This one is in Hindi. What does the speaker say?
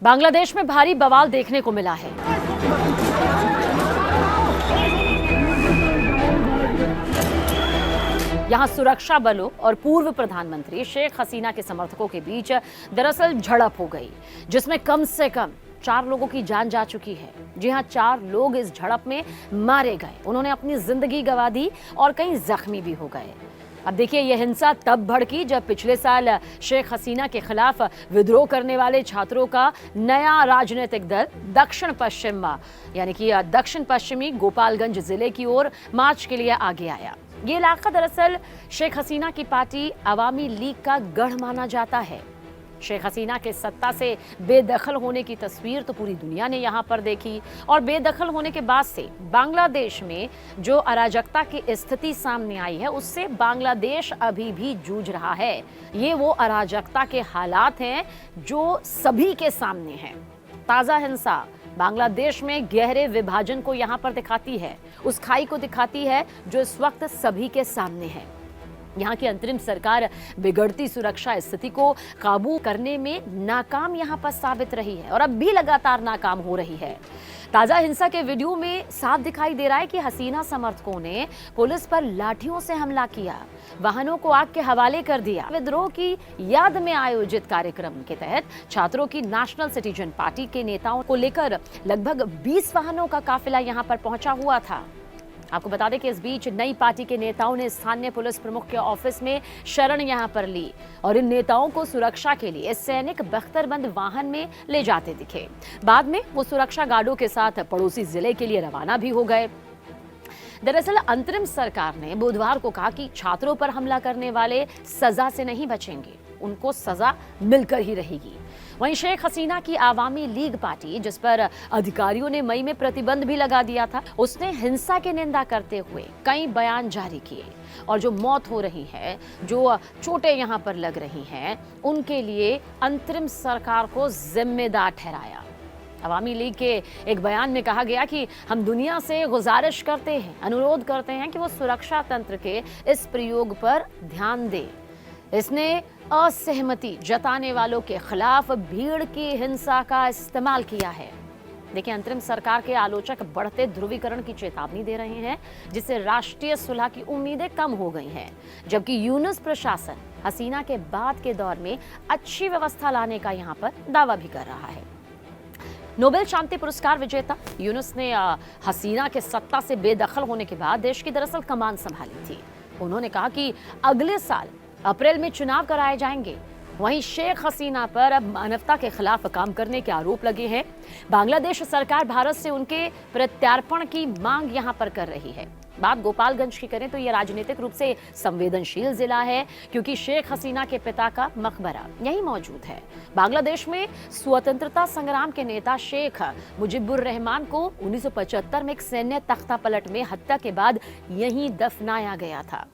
बांग्लादेश में भारी बवाल देखने को मिला है। यहां सुरक्षा बलों और पूर्व प्रधानमंत्री शेख हसीना के समर्थकों के बीच दरअसल झड़प हो गई, जिसमें कम से कम 4 लोगों की जान जा चुकी है। जी हां, 4 लोग इस झड़प में मारे गए, उन्होंने अपनी जिंदगी गंवा दी और कई जख्मी भी हो गए। अब देखिए, यह हिंसा तब भड़की जब पिछले साल शेख हसीना के खिलाफ विद्रोह करने वाले छात्रों का नया राजनीतिक दल दक्षिण पश्चिमी गोपालगंज जिले की ओर मार्च के लिए आगे आया। ये इलाका दरअसल शेख हसीना की पार्टी अवामी लीग का गढ़ माना जाता है। शेख हसीना के सत्ता से बेदखल होने की तस्वीर तो पूरी दुनिया ने यहाँ पर देखी, और बेदखल होने के बाद से बांग्लादेश में जो अराजकता की स्थिति सामने आई है, उससे बांग्लादेश अभी भी जूझ रहा है। ये वो अराजकता के हालात हैं जो सभी के सामने हैं। ताज़ा हिंसा बांग्लादेश में गहरे विभाजन को यहाँ पर दिखाती है, उस खाई को दिखाती है जो इस वक्त सभी के सामने है। यहाँ की अंतरिम सरकार बिगड़ती सुरक्षा स्थिति को काबू करने में नाकाम यहाँ पर साबित रही है और अब भी लगातार नाकाम हो रही है। ताजा हिंसा के वीडियो में साफ दिखाई दे रहा है कि हसीना समर्थकों ने पुलिस पर लाठियों से हमला किया, वाहनों को आग के हवाले कर दिया। विद्रोह की याद में आयोजित कार्यक्रम के तहत छात्रों की नेशनल सिटीजन पार्टी के नेताओं को लेकर लगभग 20 वाहनों का काफिला यहाँ पर पहुंचा हुआ था। आपको बता दें कि इस बीच नई पार्टी के नेताओं ने स्थानीय पुलिस प्रमुख के ऑफिस में शरण यहां पर ली और इन नेताओं को सुरक्षा के लिए सैनिक बख्तरबंद वाहन में ले जाते दिखे। बाद में वो सुरक्षा गार्डों के साथ पड़ोसी जिले के लिए रवाना भी हो गए। दरअसल अंतरिम सरकार ने बुधवार को कहा कि छात्रों पर हमला करने वाले सजा से नहीं बचेंगे, उनको सजा मिलकर ही रहेगी। वहीं शेख हसीना की आवामी लीग पार्टी, जिस पर अधिकारियों ने मई में प्रतिबंध भी लगा दिया था, उसने हिंसा की निंदा करते हुए कई बयान जारी किए और जो मौत हो रही है, जो चोटें यहां पर लग रही हैं, उनके लिए अंतरिम सरकार को जिम्मेदार ठहराया। अवामी लीग के एक बयान में कहा गया कि हम दुनिया से गुजारिश करते हैं, अनुरोध करते हैं कि वो सुरक्षा तंत्र के इस प्रयोग पर ध्यान दे। इसने असहमति जताने वालों के खिलाफ भीड़ की हिंसा का इस्तेमाल किया है। देखिए, अंतरिम सरकार के आलोचक बढ़ते ध्रुवीकरण की चेतावनी दे रहे हैं, जिससे राष्ट्रीय सुलह की उम्मीदें कम हो गई हैं, जबकि यूनुस प्रशासन हसीना के बाद के दौर में अच्छी व्यवस्था लाने का यहाँ पर दावा भी कर रहा है। नोबेल शांति पुरस्कार विजेता यूनुस ने हसीना के सत्ता से बेदखल होने के बाद देश की दरअसल कमान संभाली थी। उन्होंने कहा कि अगले साल अप्रैल में चुनाव कराए जाएंगे। वहीं शेख हसीना पर अब मानवता के खिलाफ काम करने के आरोप लगे हैं। बांग्लादेश सरकार भारत से उनके प्रत्यार्पण की मांग यहां पर कर रही है। बात गोपालगंज की करें तो यह राजनीतिक रूप से संवेदनशील जिला है, क्योंकि शेख हसीना के पिता का मकबरा यहीं मौजूद है। बांग्लादेश में स्वतंत्रता संग्राम के नेता शेख मुजीबुर रहमान को 1975 में एक सैन्य तख्तापलट में हत्या के बाद यहीं दफनाया गया था।